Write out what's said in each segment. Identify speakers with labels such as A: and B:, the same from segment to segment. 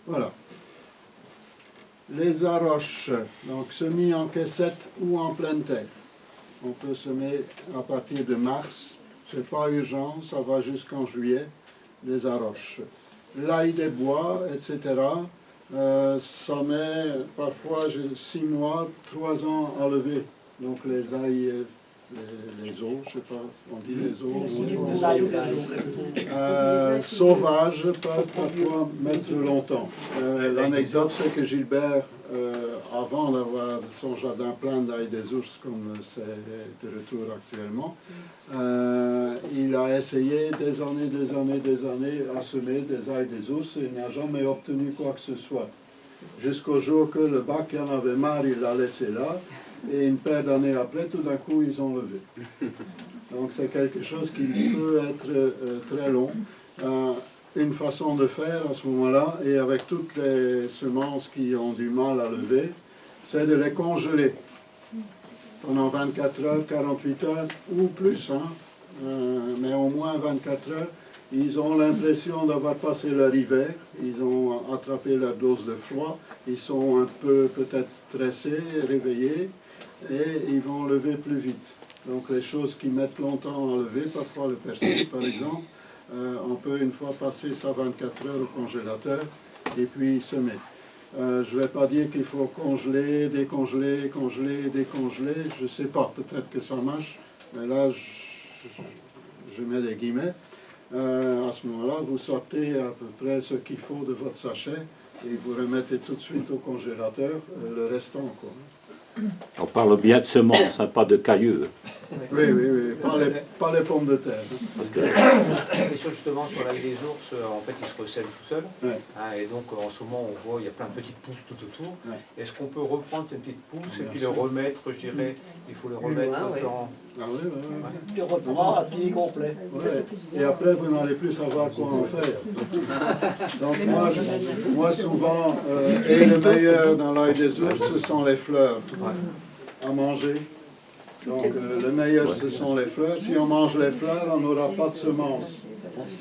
A: Voilà. Les arroches, donc semis en caissette ou en pleine terre. On peut semer à partir de mars, c'est pas urgent, ça va jusqu'en juillet, les arroches. L'ail des bois, etc., ça met parfois 6 mois, 3 ans à lever. Donc les ails, les os, je sais pas, on dit les os, sauvages peuvent parfois mettre longtemps. L'anecdote, c'est que Gilbert, avant d'avoir son jardin plein d'ail des ours, comme c'est de retour actuellement, il a essayé des années à semer des ailes des ours et il n'a jamais obtenu quoi que ce soit. Jusqu'au jour que le bac en avait marre, il l'a laissé là. Et une paire d'années après, tout d'un coup, ils ont levé. Donc c'est quelque chose qui peut être très long. Une façon de faire à ce moment-là, et avec toutes les semences qui ont du mal à lever, c'est de les congeler pendant 24 heures, 48 heures ou plus, mais au moins 24 heures. Ils ont l'impression d'avoir passé leur hiver, ils ont attrapé leur dose de froid, ils sont un peu peut-être stressés, réveillés, et ils vont lever plus vite. Donc les choses qui mettent longtemps à lever, parfois le persil par exemple, on peut une fois passer ça 24 heures au congélateur et puis semer. Je ne vais pas dire qu'il faut congeler, décongeler, congeler, décongeler, je ne sais pas, peut-être que ça marche, mais là je mets des guillemets. À ce moment-là, vous sortez à peu près ce qu'il faut de votre sachet et vous remettez tout de suite au congélateur le restant, quoi.
B: On parle bien de semences, pas de cailleux.
A: Oui, pas les pommes de terre.
C: Parce que la question justement sur l'ail des ours, en fait, il se recèle tout seul.
A: Ouais.
C: Et donc, en ce moment, on voit il y a plein de petites pousses tout autour.
A: Ouais.
C: Est-ce qu'on peut reprendre ces petites pousses et puis les
A: sûr.
C: remettre, je dirais, il faut les remettre en...
A: Ah oui.
D: Tu reprends à pied complet.
A: Ouais. Et après, vous n'allez plus savoir quoi en faire. Donc moi souvent, et le meilleur dans l'ail des ours, ce sont les fleurs à manger. Donc le meilleur, ce sont les fleurs. Si on mange les fleurs, on n'aura pas de semences.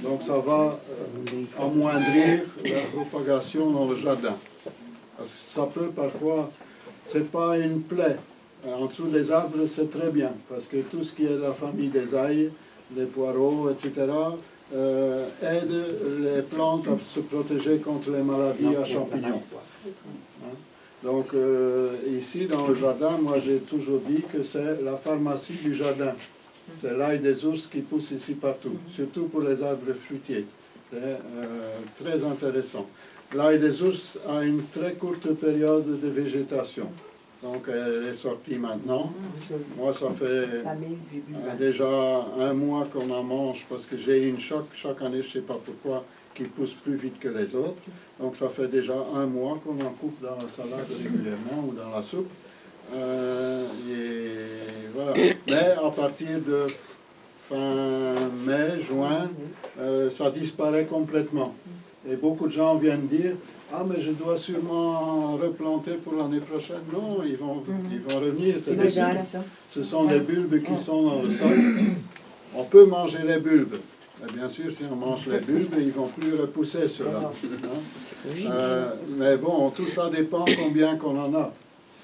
A: Donc ça va amoindrir la propagation dans le jardin. Parce que ça peut parfois, c'est pas une plaie. En dessous des arbres, c'est très bien, parce que tout ce qui est de la famille des ails, des poireaux, etc., aide les plantes à se protéger contre les maladies à champignons. Donc ici, dans le jardin, moi j'ai toujours dit que c'est la pharmacie du jardin. C'est l'ail des ours qui pousse ici partout, surtout pour les arbres fruitiers. C'est très intéressant. L'ail des ours a une très courte période de végétation. Donc elle est sortie maintenant. Moi ça fait déjà 1 mois qu'on en mange parce que j'ai une chaque année, je ne sais pas pourquoi, qui pousse plus vite que les autres. Donc ça fait déjà 1 mois qu'on en coupe dans la salade régulièrement ou dans la soupe. Et voilà. Mais à partir de fin mai, juin, ça disparaît complètement. Et beaucoup de gens viennent dire « Ah, mais je dois sûrement replanter pour l'année prochaine. » Non, ils vont revenir. Ce sont des bulbes qui sont dans le sol. On peut manger les bulbes. Mais bien sûr, si on mange les bulbes, ils ne vont plus repousser ceux-là. Mais bon, tout ça dépend combien qu'on en a.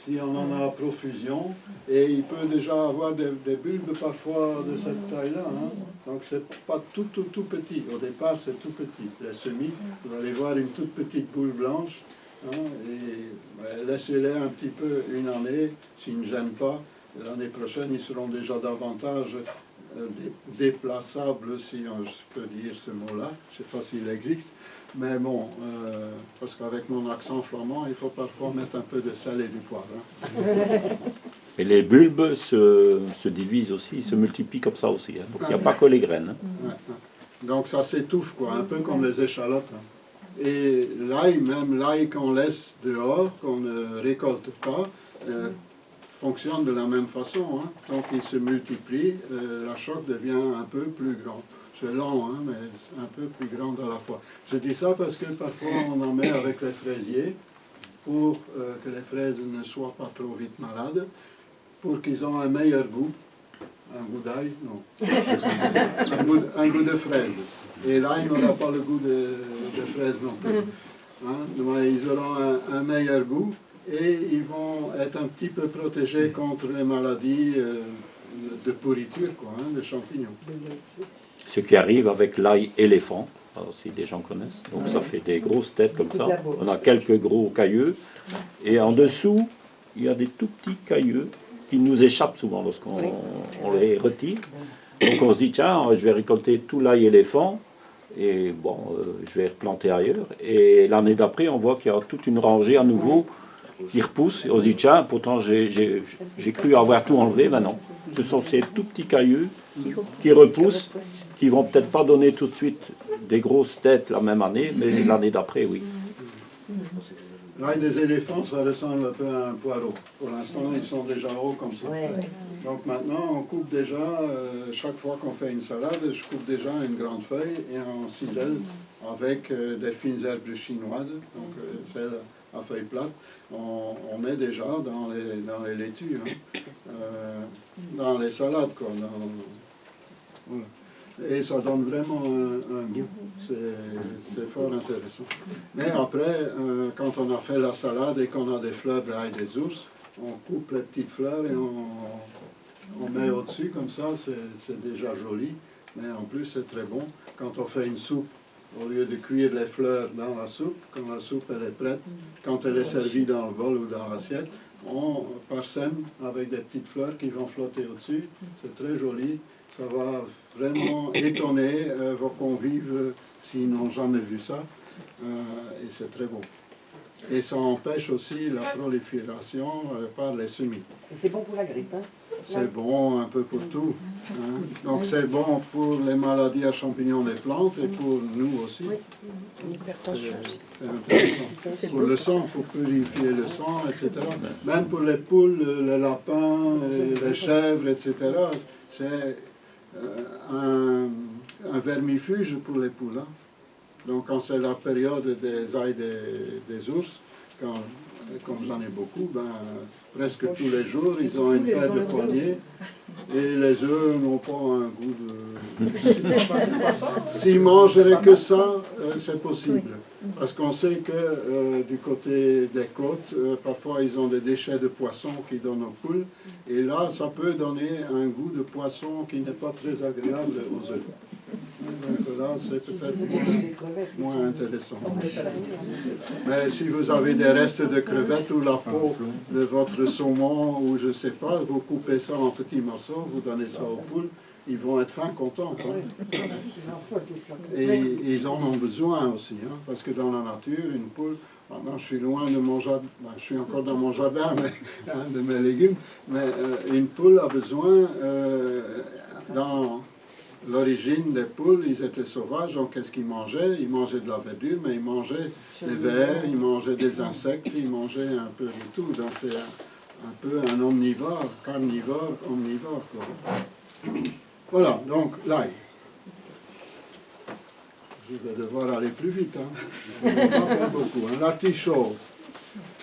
A: Si on en a à profusion, et il peut déjà avoir des bulbes parfois de cette taille-là. Donc c'est pas tout petit. Au départ, c'est tout petit. Les semis, vous allez voir une toute petite boule blanche. Et laissez-les un petit peu une année, s'ils ne gênent pas. L'année prochaine, ils seront déjà davantage déplaçables, si je peux dire ce mot-là. Je ne sais pas s'il existe. Mais bon, parce qu'avec mon accent flamand, il faut parfois mettre un peu de sel et du poivre.
B: Et les bulbes se divisent aussi, ils se multiplient comme ça aussi. Donc il n'y a pas que les graines.
A: Donc ça s'étouffe, quoi, un peu comme les échalotes. Et l'ail, même l'ail qu'on laisse dehors, qu'on ne récolte pas, fonctionne de la même façon. Donc il se multiplie, la choque devient un peu plus grande. C'est lent, mais un peu plus grande à la fois. Je dis ça parce que parfois on en met avec les fraisiers pour que les fraises ne soient pas trop vite malades, pour qu'ils aient un meilleur goût. Un goût d'ail, non. un goût de fraise. Et l'ail n'aura pas le goût de fraise non plus. hein, mais ils auront un meilleur goût et ils vont être un petit peu protégés contre les maladies de pourriture, quoi, hein, de champignons.
B: Ce qui arrive avec l'ail éléphant, alors, si les gens connaissent. Donc ça fait des grosses têtes comme ça. On a quelques gros cailleux. Et en dessous, il y a des tout petits cailleux qui nous échappent souvent lorsqu'on les retire. Donc on se dit, tiens, je vais récolter tout l'ail éléphant. Et bon, je vais replanter ailleurs. Et l'année d'après, on voit qu'il y a toute une rangée à nouveau qui repousse. Et on se dit, tiens, pourtant j'ai cru avoir tout enlevé, ben non. Ce sont ces tout petits cailleux qui repoussent, qui vont peut-être pas donner tout de suite des grosses têtes la même année, mais l'année d'après, oui.
A: L'ail des éléphants, ça ressemble un peu à un poireau. Pour l'instant, ils sont déjà hauts comme ça. Donc maintenant, on coupe déjà, chaque fois qu'on fait une salade, je coupe déjà une grande feuille et on cisèle avec des fines herbes chinoises, donc celles à feuilles plates. On met déjà dans les laitues, hein, dans les salades, quoi. Voilà. Et ça donne vraiment un goût. C'est fort intéressant. Mais après, quand on a fait la salade et qu'on a des fleurs d'ail des ours, on coupe les petites fleurs et on met au-dessus, comme ça, c'est déjà joli. Mais en plus, c'est très bon. Quand on fait une soupe, au lieu de cuire les fleurs dans la soupe, quand la soupe elle est prête, quand elle est servie dans le bol ou dans l'assiette, on parsème avec des petites fleurs qui vont flotter au-dessus. C'est très joli. Ça va vraiment étonner vos convives s'ils n'ont jamais vu ça. Et c'est très beau. Et ça empêche aussi la prolifération par les semis.
E: Et c'est bon pour la grippe, hein?
A: C'est bon un peu pour tout. Hein. Donc c'est bon pour les maladies à champignons des plantes et pour nous aussi. C'est intéressant. Pour le sang, pour purifier le sang, etc. Même pour les poules, les lapins, les chèvres, etc. C'est un vermifuge pour les poules. Hein. Donc quand c'est la période des ailes des ours, comme j'en ai beaucoup, ben, presque tous les jours, ils ont une paire de poignets et les œufs n'ont pas un goût de... S'ils mangeraient que ça, c'est possible. Parce qu'on sait que du côté des côtes, parfois ils ont des déchets de poisson qui donnent aux poules. Et là, ça peut donner un goût de poisson qui n'est pas très agréable aux œufs. Donc là, c'est peut-être moins intéressant. Mais si vous avez des restes de crevettes ou la peau de votre saumon ou je ne sais pas, vous coupez ça en petits morceaux, vous donnez ça aux poules, ils vont être fins contents. Hein. Et ils en ont besoin aussi, hein, parce que dans la nature, une poule, maintenant je suis loin de mon jardin, je suis encore dans mon jardin mais, hein, de mes légumes, mais une poule a besoin, dans l'origine des poules, ils étaient sauvages, donc qu'est-ce qu'ils mangeaient? Ils mangeaient de la verdure, mais ils mangeaient des vers, ils mangeaient des insectes, ils mangeaient un peu de tout, donc c'est un peu un omnivore, carnivore, omnivore, quoi. Voilà, donc l'ail. Je vais devoir aller plus vite, hein. Je ne vais pas faire beaucoup. Hein. L'artichaut,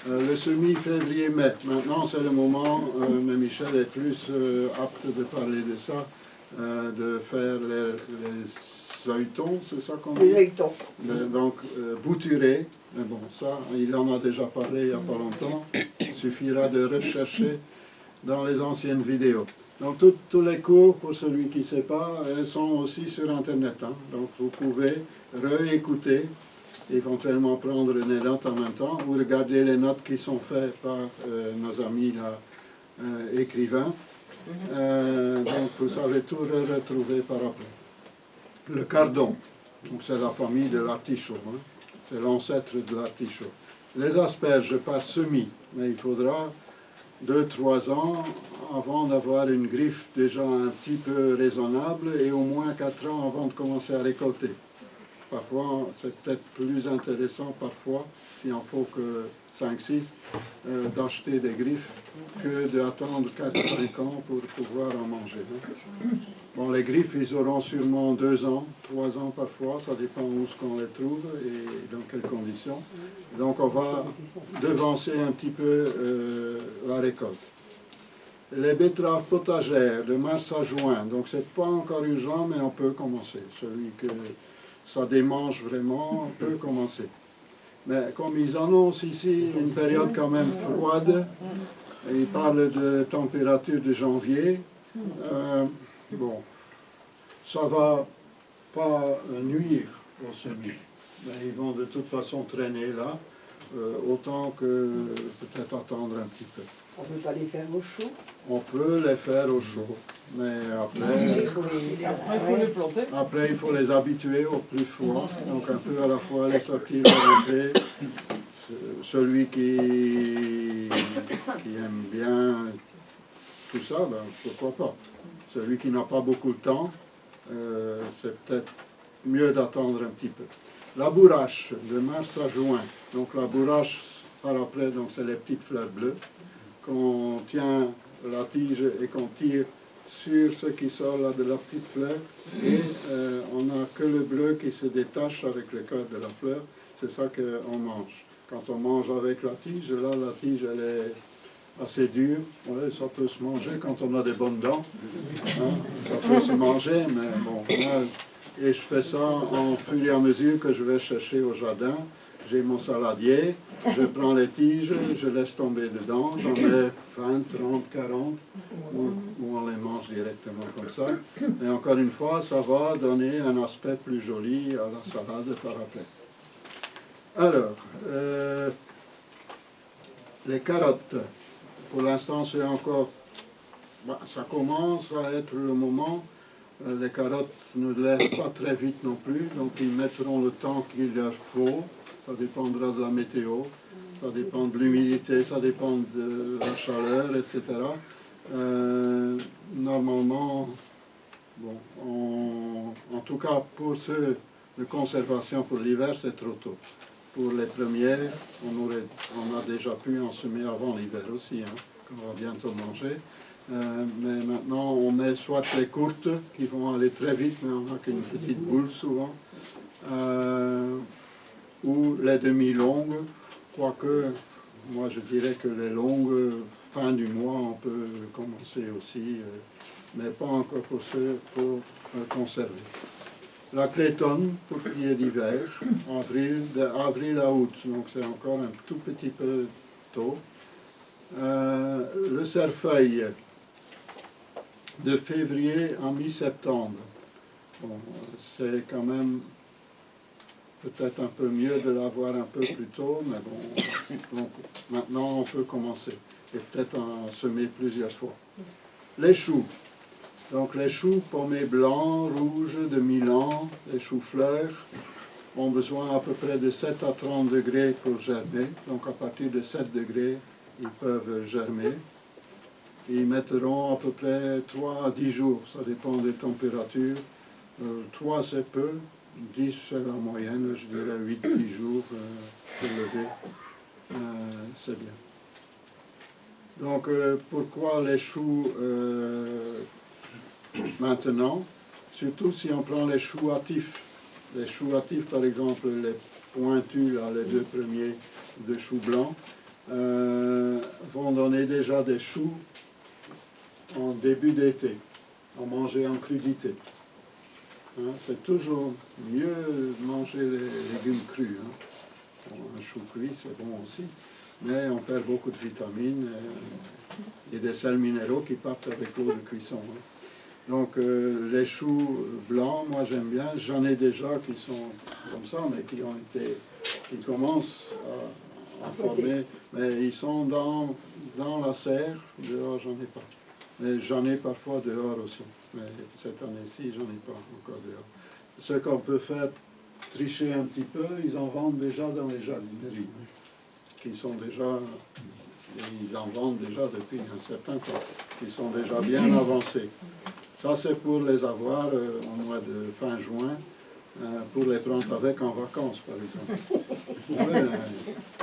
A: le semis février-mai. Maintenant, c'est le moment, mais Michel est plus apte de parler de ça, de faire les œilletons, c'est ça qu'on dit?
E: Les œilletons.
A: Donc, bouturés. Mais bon, ça, il en a déjà parlé il n'y a pas longtemps. Il suffira de rechercher dans les anciennes vidéos. Donc tous les cours, pour celui qui ne sait pas, sont aussi sur Internet. Hein. Donc vous pouvez réécouter, éventuellement prendre des notes en même temps, ou regarder les notes qui sont faites par nos amis là, écrivains. Donc vous savez tout retrouver par après. Le cardon, c'est la famille de l'artichaut, hein. C'est l'ancêtre de l'artichaut. Les asperges par semis, mais il faudra 2-3 ans avant d'avoir une griffe déjà un petit peu raisonnable et au moins 4 ans avant de commencer à récolter. Parfois, c'est peut-être plus intéressant, parfois, s'il en faut que 5-6, d'acheter des griffes que d'attendre 4-5 ans pour pouvoir en manger. Bon, les griffes, ils auront sûrement 2 ans, 3 ans parfois, ça dépend où ce qu'on les trouve et dans quelles conditions. Donc on va devancer un petit peu la récolte. Les betteraves potagères de mars à juin, donc c'est pas encore urgent, mais on peut commencer. Celui que ça démange vraiment peut commencer. Mais comme ils annoncent ici une période quand même froide, et ils parlent de température de janvier, bon, ça va pas nuire aux semis. Mais ils vont de toute façon traîner là, autant que peut-être attendre un petit peu.
E: On ne peut pas les faire au chaud.
A: On peut les faire au chaud, mais après, il faut les habituer au plus froid, donc un peu à la fois les sortir et rentrer. Celui qui aime bien tout ça, ben, pourquoi pas. Celui qui n'a pas beaucoup de temps, c'est peut-être mieux d'attendre un petit peu. La bourrache, de mars à juin. Donc la bourrache, par après, donc c'est les petites fleurs bleues. Qu'on tient la tige et qu'on tire sur ce qui sort là de la petite fleur. Et on n'a que le bleu qui se détache avec le cœur de la fleur. C'est ça qu'on mange. Quand on mange avec la tige, là, la tige, elle est assez dure. Ouais, ça peut se manger quand on a des bonnes dents. Hein, ça peut se manger, mais bon. Moi, et je fais ça en fur et à mesure que je vais chercher au jardin. J'ai mon saladier, je prends les tiges, je laisse tomber dedans, j'en mets 20, 30, 40, ou on les mange directement comme ça. Et encore une fois, ça va donner un aspect plus joli à la salade par après. Alors, les carottes, pour l'instant c'est encore, ça commence à être le moment. Les carottes ne lèvent pas très vite non plus, donc ils mettront le temps qu'il leur faut. Ça dépendra de la météo, ça dépend de l'humidité, ça dépend de la chaleur, etc. Normalement, bon, en tout cas pour ceux de conservation pour l'hiver, c'est trop tôt. Pour les premières, on a déjà pu en semer avant l'hiver aussi, hein, qu'on va bientôt manger. Mais maintenant, on met soit les courtes qui vont aller très vite, mais on n'a qu'une petite boule souvent. Ou les demi-longues, quoique moi je dirais que les longues, fin du mois, on peut commencer aussi, mais pas encore pour ceux pour conserver. La claytonne, pour prier d'hiver, d'avril à août, donc c'est encore un tout petit peu tôt. Le cerfeuil, de février à mi-septembre. Bon, c'est quand même peut-être un peu mieux de l'avoir un peu plus tôt, mais bon, donc maintenant on peut commencer et peut-être en semer plusieurs fois. Les choux. Donc les choux pommés blancs, rouges de Milan, les choux-fleurs ont besoin à peu près de 7 à 30 degrés pour germer. Donc à partir de 7 degrés, ils peuvent germer. Ils mettront à peu près 3 à 10 jours, ça dépend des températures. 3 c'est peu. 10 c'est la moyenne, je dirais 8-10 jours pour lever, c'est bien. Donc pourquoi les choux maintenant? Surtout si on prend les choux hâtifs. Les choux hâtifs, par exemple, les pointus, là, les deux premiers de choux blancs, vont donner déjà des choux en début d'été, à manger en crudité. Hein, c'est toujours mieux de manger les légumes crus. Hein. Bon, un chou cuit, c'est bon aussi, mais on perd beaucoup de vitamines et des sels minéraux qui partent avec l'eau de cuisson. Hein. Donc les choux blancs, moi j'aime bien. J'en ai déjà qui sont comme ça, mais qui commencent à former. Mais ils sont dans la serre. Dehors, j'en ai pas. Mais j'en ai parfois dehors aussi. Mais cette année-ci, j'en ai pas encore dehors. Ce qu'on peut faire, tricher un petit peu, ils en vendent déjà dans les jardineries, qui sont déjà, ils en vendent déjà depuis un certain temps, qui sont déjà bien avancés. Ça, c'est pour les avoir au mois de fin juin, pour les prendre avec en vacances, par exemple. Ouais,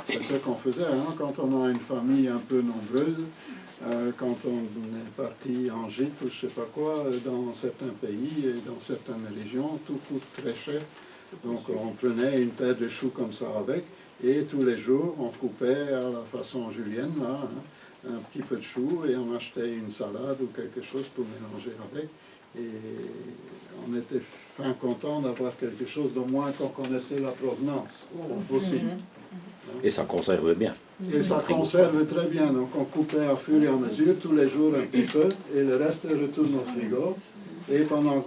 A: c'est ce qu'on faisait, hein, quand on a une famille un peu nombreuse. Quand on est parti en gîte ou je ne sais pas quoi, dans certains pays et dans certaines régions, tout coûte très cher. Donc on prenait une paire de choux comme ça avec, et tous les jours on coupait à la façon julienne, là, hein, un petit peu de choux, et on achetait une salade ou quelque chose pour mélanger avec. Et on était fin content d'avoir quelque chose d'au moins qu'on connaissait la provenance aussi.
B: Et ça conserve bien.
A: Et ça conserve très bien, donc on coupait à fur et à mesure, tous les jours un petit peu, et le reste retourne au frigo. Et pendant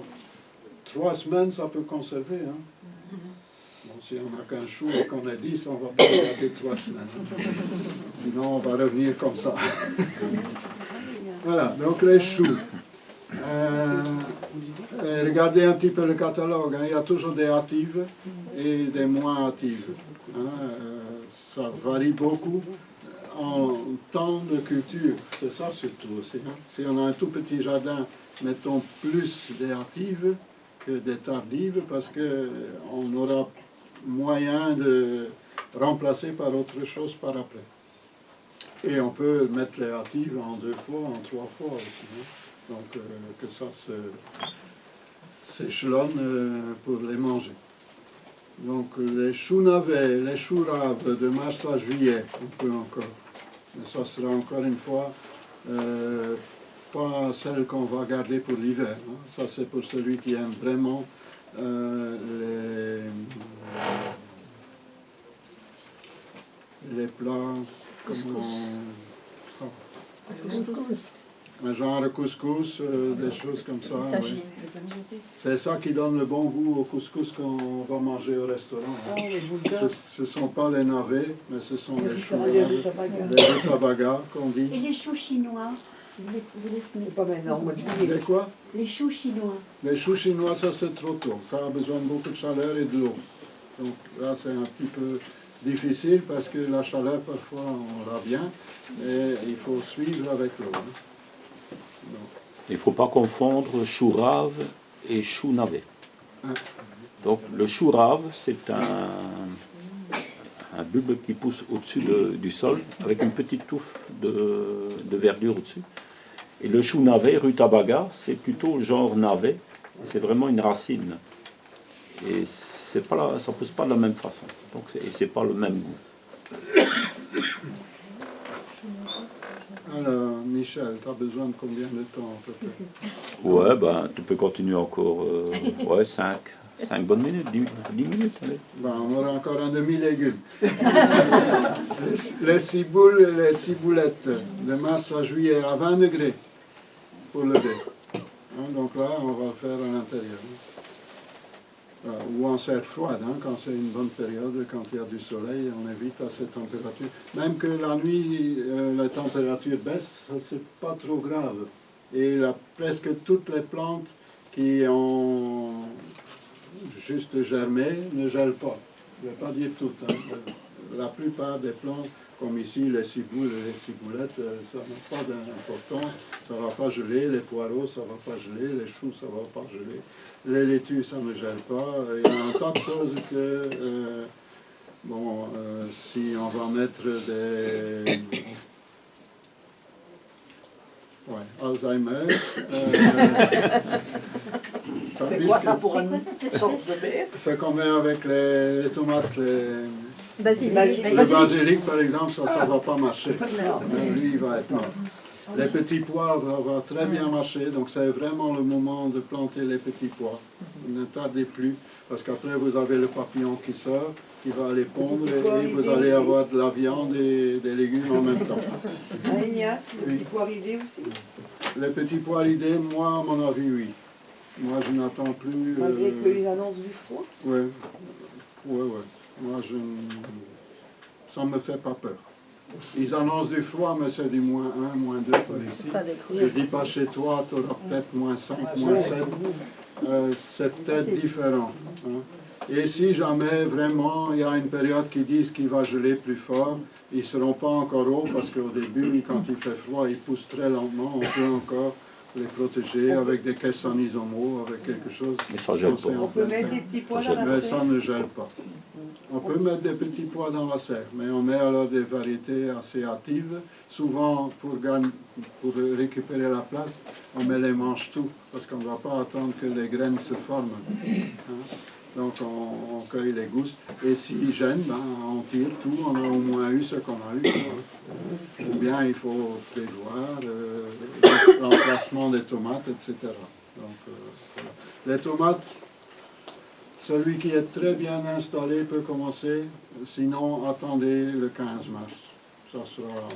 A: 3 semaines, ça peut conserver. Hein. Bon, si on n'a qu'un chou et qu'on est 10, on ne va pas le garder 3 semaines. Hein. Sinon, on va revenir comme ça. Voilà, donc les choux. Regardez un petit peu le catalogue, hein. Il y a toujours des hâtives et des moins hâtives. Hein. Ça varie beaucoup en temps de culture, c'est ça surtout aussi. Hein. Si on a un tout petit jardin, mettons plus des hâtives que des tardives, parce qu'on aura moyen de remplacer par autre chose par après. Et on peut mettre les hâtives en 2 fois, en 3 fois aussi. Hein. Donc que ça s'échelonne pour les manger. Donc les choux navets, les choux raves de mars à juillet, on peut encore. Mais ça sera encore une fois pas celle qu'on va garder pour l'hiver. Hein. Ça c'est pour celui qui aime vraiment les plats comme un genre de couscous, des choses comme ça. Oui. C'est ça qui donne le bon goût au couscous qu'on va manger au restaurant. Hein. Ce ne sont pas les navets, mais ce sont les choux, les rutabagas qu'on dit.
E: Et les choux chinois, vous les semez
F: Pas maintenant, au mois de juillet.
A: Les quoi?
E: Les choux chinois.
A: Les choux chinois, ça c'est trop tôt. Ça a besoin de beaucoup de chaleur et de l'eau. Donc là c'est un petit peu difficile parce que la chaleur parfois on l'a bien, mais il faut suivre avec l'eau. Hein.
B: Il ne faut pas confondre chou rave et chou navet. Donc le chou rave, c'est un bulbe qui pousse au-dessus du sol avec une petite touffe de verdure au-dessus. Et le chou navet, rutabaga, c'est plutôt le genre navet. C'est vraiment une racine. Et ça ne pousse pas de la même façon. Donc c'est pas le même goût.
A: Alors, Michel, tu as besoin de combien de temps à peu près?
B: Ouais, ben, tu peux continuer encore 5 bonnes minutes, 10 minutes. Allez.
A: Ben, on aura encore un demi-légume. les ciboules et les ciboulettes de mars à juillet à 20 degrés pour le lait. Hein, donc là, on va le faire à l'intérieur. Ou en serre froide, hein, quand c'est une bonne période, quand il y a du soleil, on évite à cette température. Même que la nuit, la température baisse, ça c'est pas trop grave. Et presque toutes les plantes qui ont juste germé ne gèlent pas. Je ne vais pas dire toutes. Hein. La plupart des plantes, comme ici les ciboules et les ciboulettes, ça n'a pas d'importance. Ça ne va pas geler. Les poireaux, ça ne va pas geler. Les choux, ça ne va pas geler. Les laitues, ça ne gèle pas. Il y a un tas de choses que, si on va mettre des... Ouais, Alzheimer.
D: Ça fait quoi ça pour une sorte de baie?
A: Ce qu'on met avec les tomates, le
E: Basilic.
A: basilic par exemple, ça ne va pas marcher. Lui, il va être mort. Les petits pois vont très bien marcher, donc c'est vraiment le moment de planter les petits pois. Ne tardez plus, parce qu'après vous avez le papillon qui sort, qui va aller pondre, et vous allez avoir de la viande et des légumes en même temps.
F: Ah, Ignace, le petit pois ridé aussi?
A: Les petits pois ridés, moi, à mon avis, oui. Moi, je n'attends plus...
F: Malgré qu'ils annoncent du froid?
A: Oui. Moi, ça ne me fait pas peur. Ils annoncent du froid, mais c'est du -1, -2 par ici. Je ne dis pas chez toi, tu auras peut-être -5, -7. C'est peut-être différent. Hein. Et si jamais vraiment il y a une période qui disent qu'il va geler plus fort, ils ne seront pas encore hauts parce qu'au début, quand il fait froid, ils poussent très lentement. On peut encore les protéger avec des caisses en isomo, avec quelque chose.
B: Mais ça gèle pas.
F: On peut mettre des petits pois dans la
A: Mais
F: serre?
A: ça ne gèle pas. On peut mettre des petits pois dans la serre, mais on met alors des variétés assez hâtives. Souvent, pour récupérer la place, on met les manches-tout, parce qu'on ne va pas attendre que les graines se forment. Hein. Donc on cueille les gousses, et s'ils gênent, on tire tout, on a au moins eu ce qu'on a eu. Hein. Ou bien il faut prévoir l'emplacement des tomates, etc. Donc, voilà. Les tomates, Celui qui est très bien installé peut commencer, sinon attendez le 15 mars. Ça sera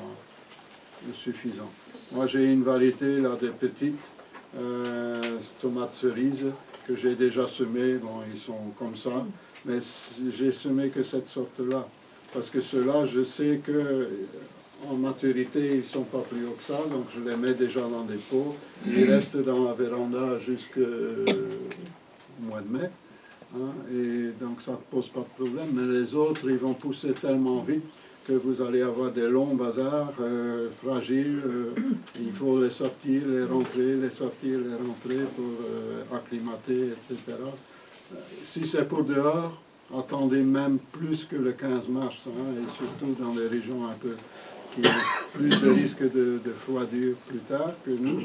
A: suffisant. Moi j'ai une variété là des petites tomates cerises que j'ai déjà semées. Bon, ils sont comme ça, mais j'ai semé que cette sorte-là. Parce que ceux-là, je sais que en maturité, ils ne sont pas plus haut que ça, donc je les mets déjà dans des pots. Ils restent dans la véranda jusqu'au mois de mai. Hein, et donc ça ne pose pas de problème. Mais les autres, ils vont pousser tellement vite que vous allez avoir des longs bazars fragiles. Il faut les sortir, les rentrer, les sortir, les rentrer pour acclimater, etc. Si c'est pour dehors, attendez même plus que le 15 mars, hein, et surtout dans les régions un peu qui ont plus de risque de froidure plus tard que nous.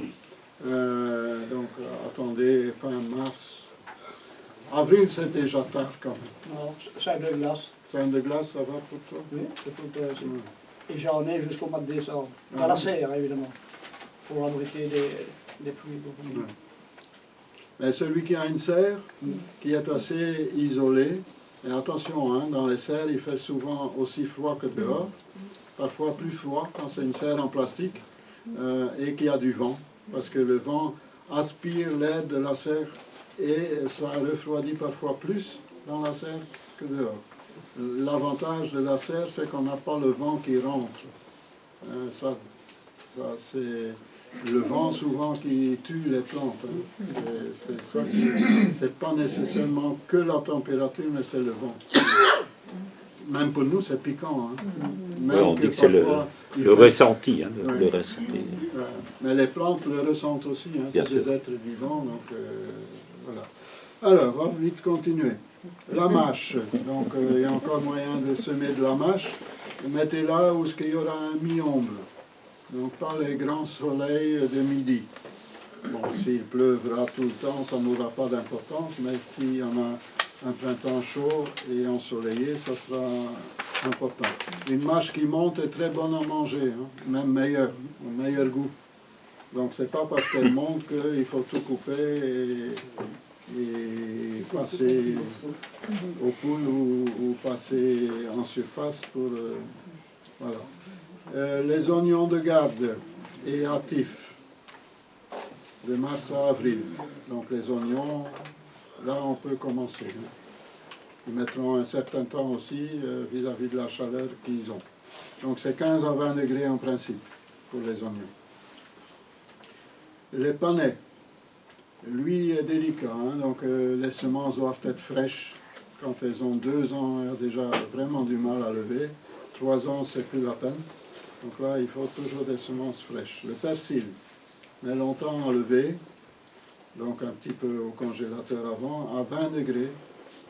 A: Donc attendez fin mars. Avril, c'est déjà tard quand même.
D: Non, sac de glace.
A: 5 de glace, ça va pour toi?
D: Oui, c'est tout intéressant. Et j'en ai jusqu'au mois de décembre. Dans
A: Ah.
D: la serre, évidemment, pour abriter des pluies.
A: Ouais. Mais celui qui a une serre, qui est assez isolée, et attention, hein, dans les serres, il fait souvent aussi froid que dehors, parfois plus froid quand c'est une serre en plastique, et qu'il y a du vent, parce que le vent aspire l'air de la serre et ça refroidit parfois plus dans la serre que dehors. L'avantage de la serre, c'est qu'on n'a pas le vent qui rentre. Ça c'est le vent souvent qui tue les plantes. Hein. C'est ça qui, c'est pas nécessairement que la température, mais c'est le vent. Même pour nous, c'est piquant. Hein. Même
B: Ouais, on dit que c'est
A: parfois, il
B: le
A: fait-
B: ressenti. Hein, le
A: Ouais.
B: ressenti.
A: Mais les plantes le ressentent aussi, hein,
B: Bien
A: c'est des
B: sûr.
A: êtres vivants, donc voilà. Alors, on va vite continuer. La mâche, donc il y a encore moyen de semer de la mâche. Mettez-la où il y aura un mi-ombre, donc pas les grands soleils de midi. Bon, s'il pleuvra tout le temps, ça n'aura pas d'importance, mais s'il y en a un printemps chaud et ensoleillé, ça sera important. Une mâche qui monte est très bonne à manger, hein, même meilleure, au meilleur goût. Donc c'est pas parce qu'elle monte qu'il faut tout couper et passer au poules ou passer en surface pour... voilà. Les oignons de garde et hâtifs, de mars à avril. Donc les oignons, là on peut commencer. Hein. Ils mettront un certain temps aussi vis-à-vis de la chaleur qu'ils ont. Donc c'est 15 à 20 degrés en principe pour les oignons. Les panais, lui est délicat, hein, donc les semences doivent être fraîches. Quand elles ont 2 ans, elles ont déjà vraiment du mal à lever. 3 ans, c'est plus la peine. Donc là, il faut toujours des semences fraîches. Le persil met longtemps à lever, donc un petit peu au congélateur avant, à 20 degrés.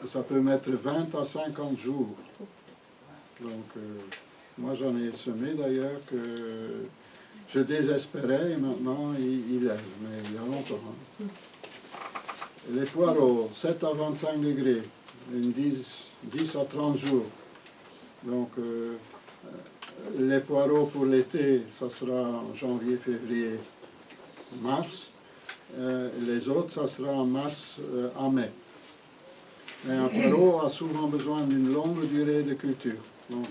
A: Ça peut mettre 20 à 50 jours. Donc, moi j'en ai semé d'ailleurs que je désespérais et maintenant il lève, mais il y a longtemps. Hein. Les poireaux, 7 à 25 degrés, 10 à 30 jours. Donc, les poireaux pour l'été, ça sera en janvier, février, mars. Les autres, ça sera en mars à mai. Mais un poireau a souvent besoin d'une longue durée de culture. Donc,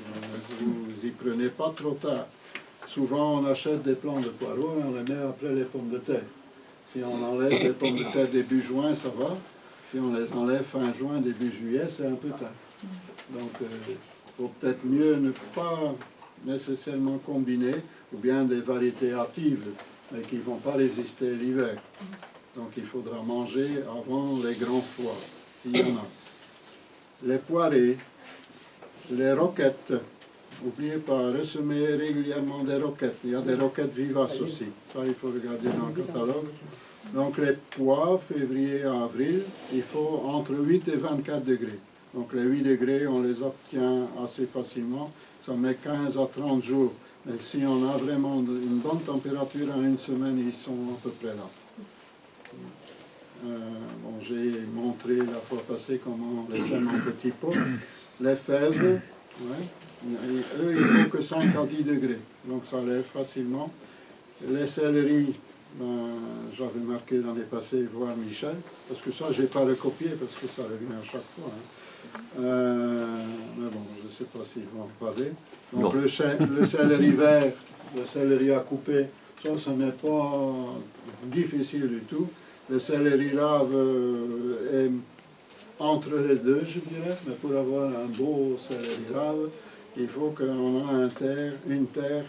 A: vous y prenez pas trop tard. Souvent, on achète des plants de poireaux et on les met après les pommes de terre. Si on enlève les pommes de terre début juin, ça va. Si on les enlève fin juin, début juillet, c'est un peu tard. Donc, il faut peut-être mieux ne pas nécessairement combiner, ou bien des variétés hâtives, mais qui ne vont pas résister l'hiver. Donc, il faudra manger avant les grands froids, s'il y en a. Les poirées, les roquettes, n'oubliez pas, ressemer régulièrement des roquettes. Il y a des roquettes vivaces aussi, ça il faut regarder dans le catalogue. Donc les pois, février à avril, il faut entre 8 et 24 degrés. Donc les 8 degrés, on les obtient assez facilement, ça met 15 à 30 jours. Mais si on a vraiment une bonne température en une semaine, ils sont à peu près là. Bon, j'ai montré la fois passée comment on les sème en petits pots. Les fèves, ouais, eux, il faut que 5 à 10 degrés, donc ça lève facilement. Les céleris, j'avais marqué l'année passée voir Michel, parce que ça, je n'ai pas recopié, parce que ça revient à chaque fois. Mais bon, je ne sais pas s'ils vont en parler. Donc le céleri vert, le céleri à couper, ça, ce n'est pas difficile du tout. Le céleri rave est entre les deux, je dirais, mais pour avoir un beau céleri rave, il faut qu'on ait une terre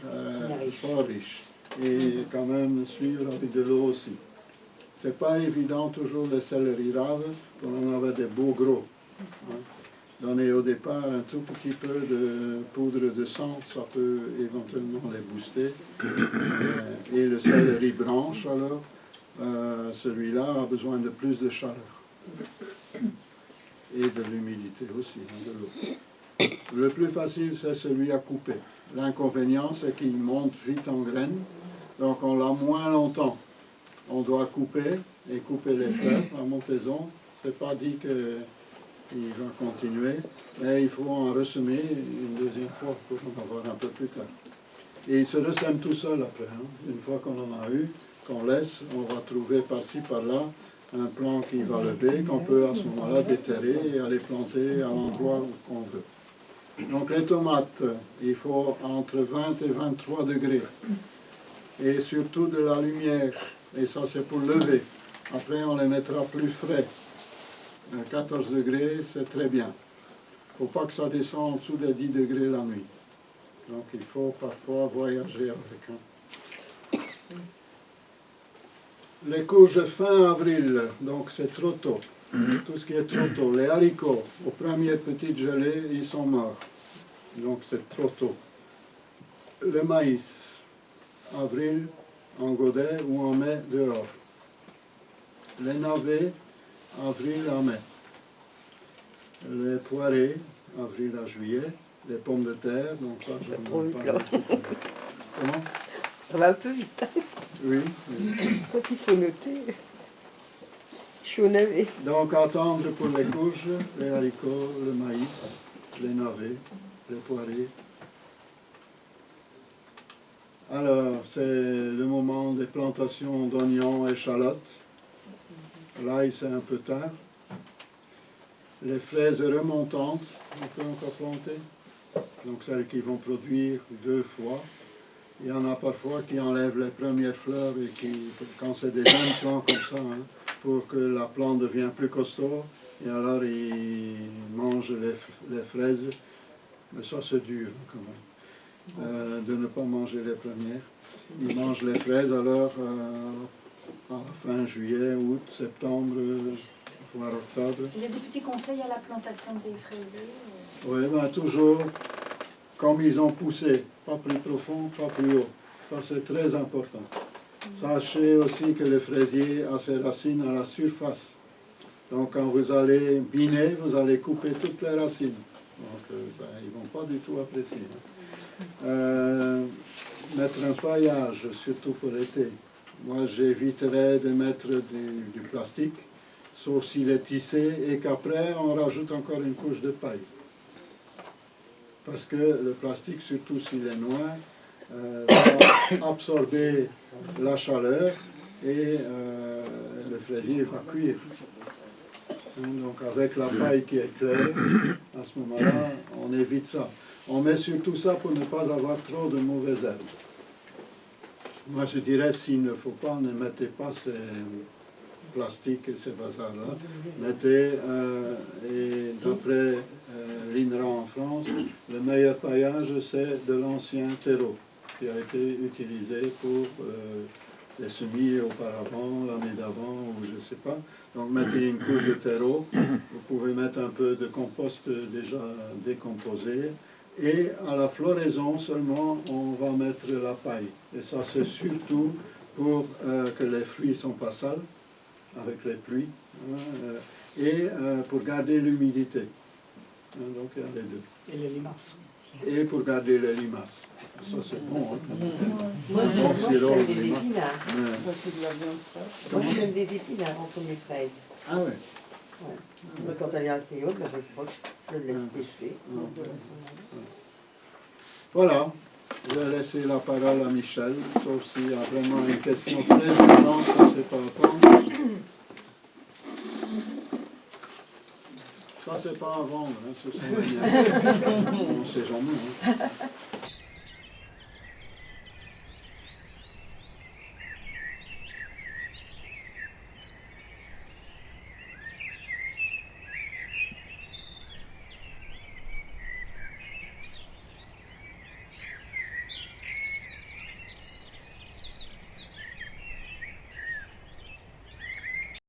A: fort riche et quand même suivre avec de l'eau aussi. C'est pas évident toujours le céleri rave, pour en avoir des beaux gros. Hein. Donner au départ un tout petit peu de poudre de sang, ça peut éventuellement les booster. Et le céleri branche alors, celui-là a besoin de plus de chaleur. Et de l'humidité aussi, hein, de l'eau. Le plus facile, c'est celui à couper. L'inconvénient, c'est qu'il monte vite en graines, donc on l'a moins longtemps. On doit couper et couper les fleurs à montaison. C'est pas dit qu'il va continuer, mais il faut en ressemer une deuxième fois pour en avoir un peu plus tard. Et il se ressème tout seul après. Hein. Une fois qu'on en a eu, qu'on laisse, on va trouver par-ci, par-là, un plant qui va lever, qu'on peut à ce moment-là déterrer et aller planter à l'endroit qu'on veut. Donc les tomates, il faut entre 20 et 23 degrés. Et surtout de la lumière. Et ça c'est pour lever. Après on les mettra plus frais. 14 degrés, c'est très bien. Il ne faut pas que ça descende en dessous des 10 degrés la nuit. Donc il faut parfois voyager avec. Hein. Les courges fin avril, donc c'est trop tôt. Tout ce qui est trop tôt. Les haricots, aux premières petites gelées, ils sont morts. Donc c'est trop tôt. Le maïs, avril, en godet ou en mai dehors. Les navets, avril à mai. Les poirées, avril à juillet. Les pommes de terre, donc ça je
D: trop vite, là.
A: Comment?
D: Ça va un peu vite.
A: Oui.
D: Quand il faut noter, je suis au navet.
A: Donc attendre pour les courges, les haricots, le maïs, les navets, les poirées. Alors, c'est le moment des plantations d'oignons et échalotes. L'ail, c'est un peu tard. Les fraises remontantes, on peut encore planter. Donc celles qui vont produire 2 fois. Il y en a parfois qui enlèvent les premières fleurs et qui, quand c'est des jeunes plants comme ça, hein, pour que la plante devienne plus costaud, et alors ils mangent les fraises. Mais ça c'est dur quand même, de ne pas manger les premières. Ils mangent les fraises alors à la fin juillet, août, septembre, voire octobre.
E: Il y a des petits conseils à la plantation des fraisiers?
A: Oui, ben, toujours comme ils ont poussé, pas plus profond, pas plus haut. Ça c'est très important. Sachez aussi que le fraisier a ses racines à la surface. Donc quand vous allez biner, vous allez couper toutes les racines. Donc ça, ils ne vont pas du tout apprécier. Mettre un paillage, surtout pour l'été. Moi j'éviterais de mettre du plastique, sauf s'il est tissé et qu'après on rajoute encore une couche de paille. Parce que le plastique, surtout s'il est noir, va absorber la chaleur et le fraisier va cuire. Donc avec la paille qui est claire, à ce moment-là, on évite ça. On met surtout ça pour ne pas avoir trop de mauvaises herbes. Moi je dirais, s'il ne faut pas, ne mettez pas ces plastiques et ces bazars-là. Mettez, et d'après l'INRA en France, le meilleur paillage c'est de l'ancien terreau qui a été utilisé pour les semis auparavant, l'année d'avant ou je ne sais pas. Donc mettez une couche de terreau, vous pouvez mettre un peu de compost déjà décomposé et à la floraison seulement on va mettre la paille. Et ça c'est surtout pour que les fruits ne sont pas sales avec les pluies, et pour garder l'humidité. Donc il y a les deux.
D: Et les limaces.
A: Et pour garder les limaces. Ça c'est bon. Hein.
F: Moi
A: Bon
F: j'aime
A: sirop,
F: des
A: limaces.
F: épinards.
A: Ouais.
F: Moi j'aime des épinards entre mes fraises.
A: Ah ouais.
F: Ouais. Mais quand elle est assez haute, ben, je le fauche, je le laisse sécher.
A: Voilà. Je vais laisser la parole à Michel, sauf s'il y a vraiment une question très urgente qu'on ne sait pas attendre. Ça, c'est pas à vendre, hein, ce sont les miens. On ne sait jamais. Hein.